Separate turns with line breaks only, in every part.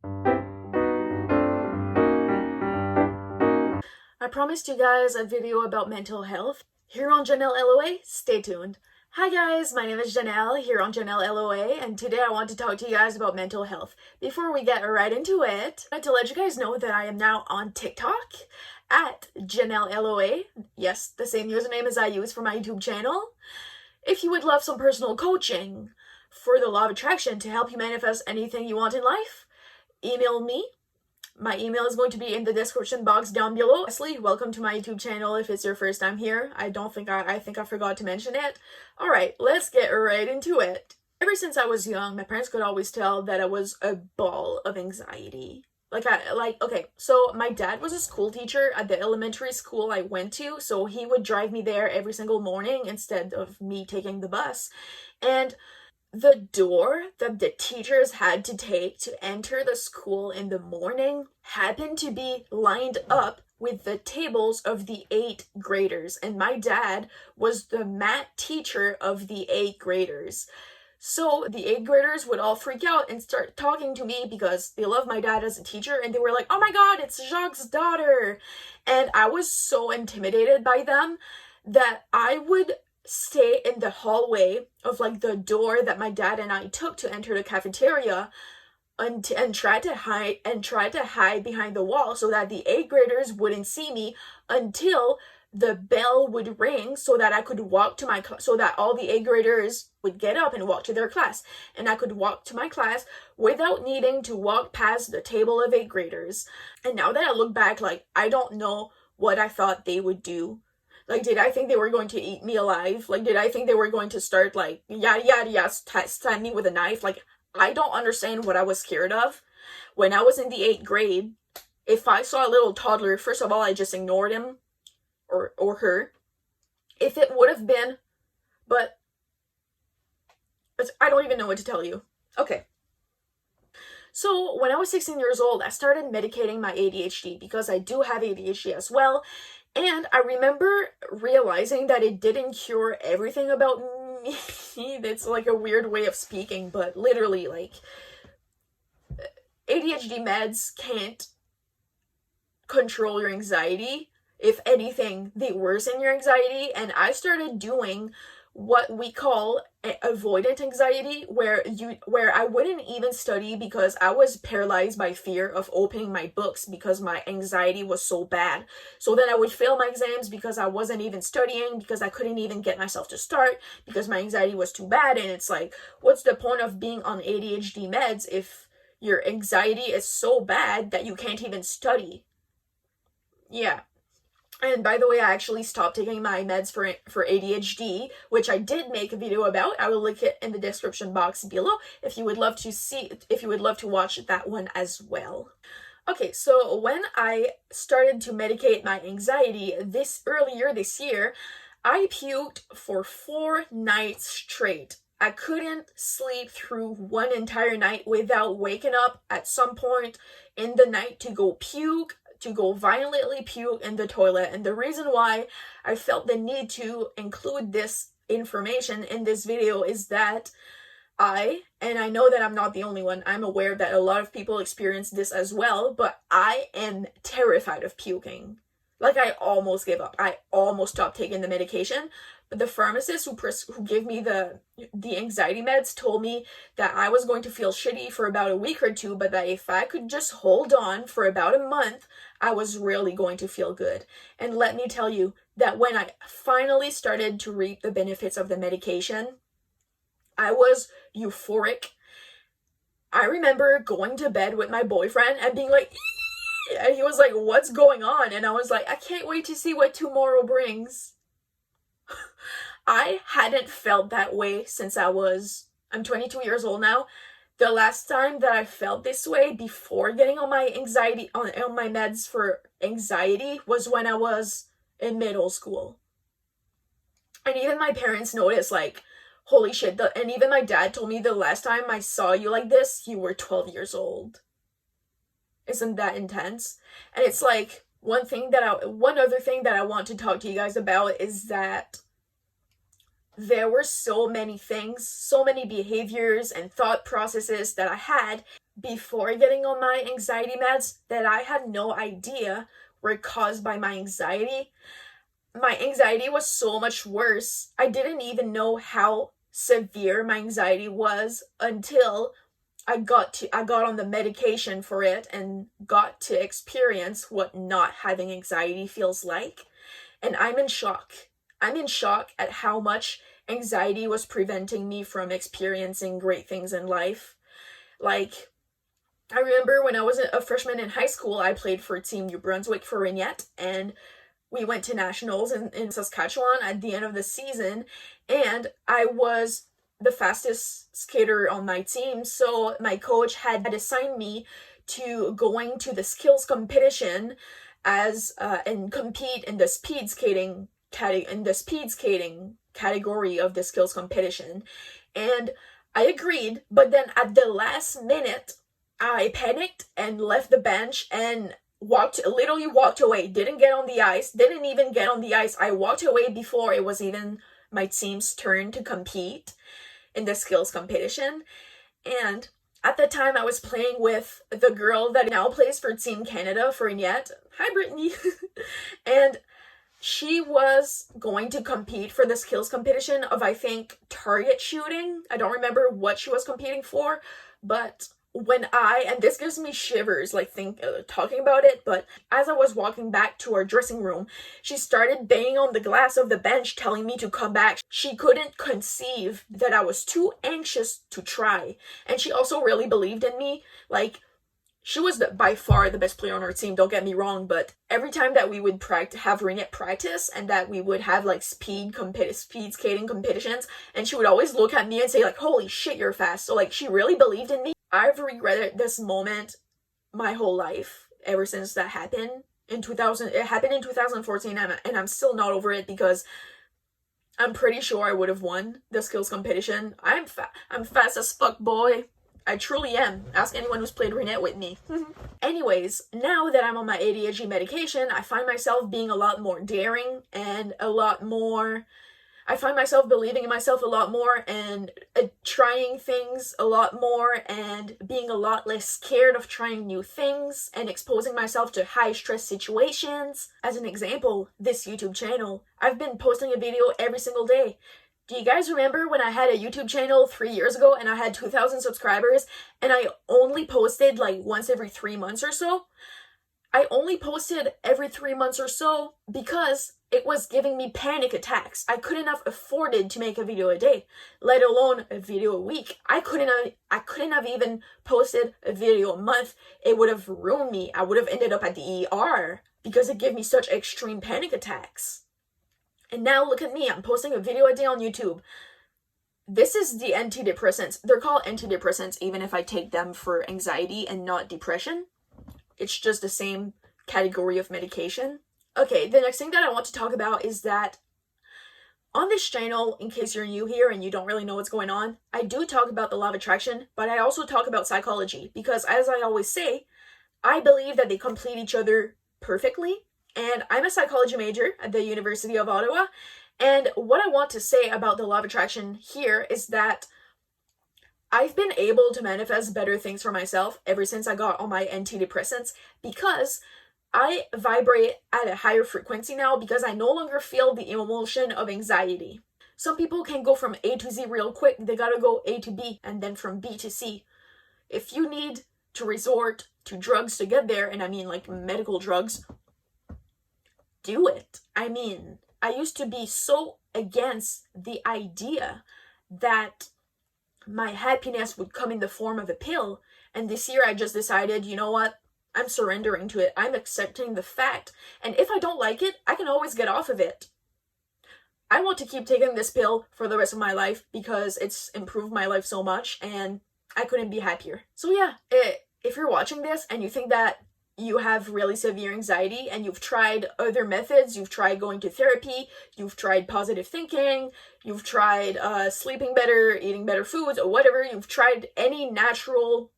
I promised you guys a video about mental health here on Janelle LOA. Stay tuned. Hi guys, my name is Janelle here on Janelle LOA, and today I want to talk to you guys about mental health. Before we get right into it, I'd like to let you guys know that I am now on TikTok at Janelle LOA. Yes, the same username as I use for my YouTube channel. If you would love some personal coaching for the law of attraction to help you manifest anything you want in life, email me. My email is going to be in the description box down below. Lastly, welcome to my YouTube channel if it's your first time here. I think I forgot to mention it. Alright, let's get right into it. Ever since I was young, my parents could always tell that I was a ball of anxiety. Okay, so my dad was a school teacher at the elementary school I went to, so he would drive me there every single morning instead of me taking the bus. And the door that the teachers had to take to enter the school in the morning happened to be lined up with the tables of the 8th graders, and my dad was the math teacher of the 8th graders. So the 8th graders would all freak out and start talking to me because they love my dad as a teacher, and they were like, "Oh my god, it's Jacques' daughter!" And I was so intimidated by them that I would stay in the hallway of like the door that my dad and I took to enter the cafeteria and try to hide behind the wall so that the 8th graders wouldn't see me until the bell would ring so that I could walk to my so that all the 8th graders would get up and walk to their class, and I could walk to my class without needing to walk past the table of 8th graders. And now that I look back, like, I don't know what I thought they would do. Like, did I think they were going to eat me alive? Like, did I think they were going to start, like, yada yada yada, stab me with a knife? Like, I don't understand what I was scared of. When I was in the 8th grade, if I saw a little toddler, first of all, I just ignored him or her. If it would have been, but I don't even know what to tell you. Okay. So when I was 16 years old, I started medicating my ADHD because I do have ADHD as well. And I remember realizing that it didn't cure everything about me. It's like a weird way of speaking, but literally, like, ADHD meds can't control your anxiety. If anything, they worsen your anxiety. And I started doing what we call avoidant anxiety, where I wouldn't even study because I was paralyzed by fear of opening my books because my anxiety was so bad. So then I would fail my exams because I wasn't even studying, because I couldn't even get myself to start because my anxiety was too bad. And it's like, what's the point of being on ADHD meds if your anxiety is so bad that you can't even study? Yeah. And by the way, I actually stopped taking my meds for ADHD, which I did make a video about. I will link it in the description box below if you would love to watch that one as well. Okay, so when I started to medicate my anxiety earlier this year, I puked for 4 nights straight. I couldn't sleep through one entire night without waking up at some point in the night to go violently puke in the toilet. And the reason why I felt the need to include this information in this video is that I know that I'm not the only one. I'm aware that a lot of people experience this as well, but I am terrified of puking. Like, I almost gave up. I almost stopped taking the medication. But the pharmacist who gave me the anxiety meds told me that I was going to feel shitty for about a week or two, but that if I could just hold on for about a month, I was really going to feel good. And let me tell you that when I finally started to reap the benefits of the medication, I was euphoric. I remember going to bed with my boyfriend and being like, "Ee!" And he was like, "What's going on?" And I was like, "I can't wait to see what tomorrow brings." I hadn't felt that way since I'm 22 years old now. The last time that I felt this way before getting on my meds for anxiety was when I was in middle school. And even my parents noticed, like, holy shit, and even my dad told me the last time I saw you like this, you were 12 years old. Isn't that intense? And it's like, one other thing that I want to talk to you guys about is that there were so many things, so many behaviors and thought processes that I had before getting on my anxiety meds that I had no idea were caused by my anxiety. My anxiety was so much worse. I didn't even know how severe my anxiety was until I got on the medication for it and got to experience what not having anxiety feels like. And I'm in shock. I'm in shock at how much anxiety was preventing me from experiencing great things in life. Like, I remember when I was a freshman in high school, I played for Team New Brunswick for Rignette, and we went to nationals in Saskatchewan at the end of the season, and I was the fastest skater on my team, so my coach had assigned me to going to the skills competition as and compete in the speed skating category of the skills competition. And I agreed, but then at the last minute I panicked and left the bench and literally walked away. Didn't get on the ice. Didn't even get on the ice. I walked away before it was even my team's turn to compete in the skills competition. And at the time, I was playing with the girl that now plays for Team Canada for Ignat. Hi, Brittany. And she was going to compete for the skills competition of, I think, target shooting. I don't remember what she was competing for, but and this gives me shivers, like talking about it, but as I was walking back to our dressing room, she started banging on the glass of the bench telling me to come back. She couldn't conceive that I was too anxious to try, and she also really believed in me. Like, she was by far the best player on our team, don't get me wrong, but every time that we would have Rinette practice and that we would have like speed skating competitions, and she would always look at me and say like, holy shit, you're fast. So like, she really believed in me. I've regretted this moment my whole life ever since that happened in 2000. It happened in 2014, and I'm still not over it because I'm pretty sure I would have won the skills competition. I'm fast as fuck, boy. I truly am. Ask anyone who's played Rinette with me. Anyways, now that I'm on my ADHD medication, I find myself being a lot more daring and I find myself believing in myself a lot more and trying things a lot more and being a lot less scared of trying new things and exposing myself to high stress situations. As an example, this YouTube channel, I've been posting a video every single day. Do you guys remember when I had a YouTube channel 3 years ago and I had 2,000 subscribers and I only posted like once every 3 months or so? I only posted every 3 months or so because it was giving me panic attacks. I couldn't have afforded to make a video a day, let alone a video a week. I couldn't have even posted a video a month. It would have ruined me. I would have ended up at the ER because it gave me such extreme panic attacks. And now look at me, I'm posting a video a day on YouTube. This is the antidepressants. They're called antidepressants even if I take them for anxiety and not depression. It's just the same category of medication. Okay, the next thing that I want to talk about is that on this channel, in case you're new here and you don't really know what's going on, I do talk about the law of attraction, but I also talk about psychology because, as I always say, I believe that they complete each other perfectly. And I'm a psychology major at the University of Ottawa. And what I want to say about the law of attraction here is that I've been able to manifest better things for myself ever since I got on my antidepressants because I vibrate at a higher frequency now because I no longer feel the emotion of anxiety. Some people can go from A to Z real quick. They gotta go A to B and then from B to C. If you need to resort to drugs to get there, and I mean like medical drugs, do it. I mean, I used to be so against the idea that my happiness would come in the form of a pill. And this year I just decided, you know what? I'm surrendering to it. I'm accepting the fact. And if I don't like it, I can always get off of it. I want to keep taking this pill for the rest of my life because it's improved my life so much and I couldn't be happier. So yeah, if you're watching this and you think that you have really severe anxiety and you've tried other methods, you've tried going to therapy, you've tried positive thinking, you've tried sleeping better, eating better foods, or whatever, you've tried any natural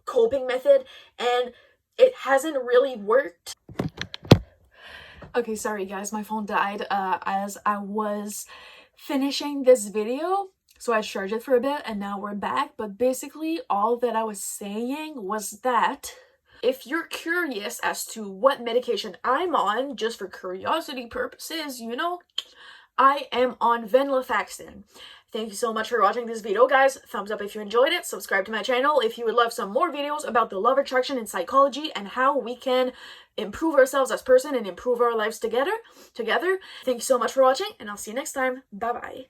coping method and it hasn't really worked. Okay, sorry guys, my phone died as I was finishing this video. So I charged it for a bit and now we're back. But basically all that I was saying was that if you're curious as to what medication I'm on, just for curiosity purposes, you know, I am on venlafaxine. Thank you so much for watching this video, guys. Thumbs up if you enjoyed it. Subscribe to my channel if you would love some more videos about the law of attraction and psychology and how we can improve ourselves as person and improve our lives together. Thank you so much for watching, and I'll see you next time. Bye-bye.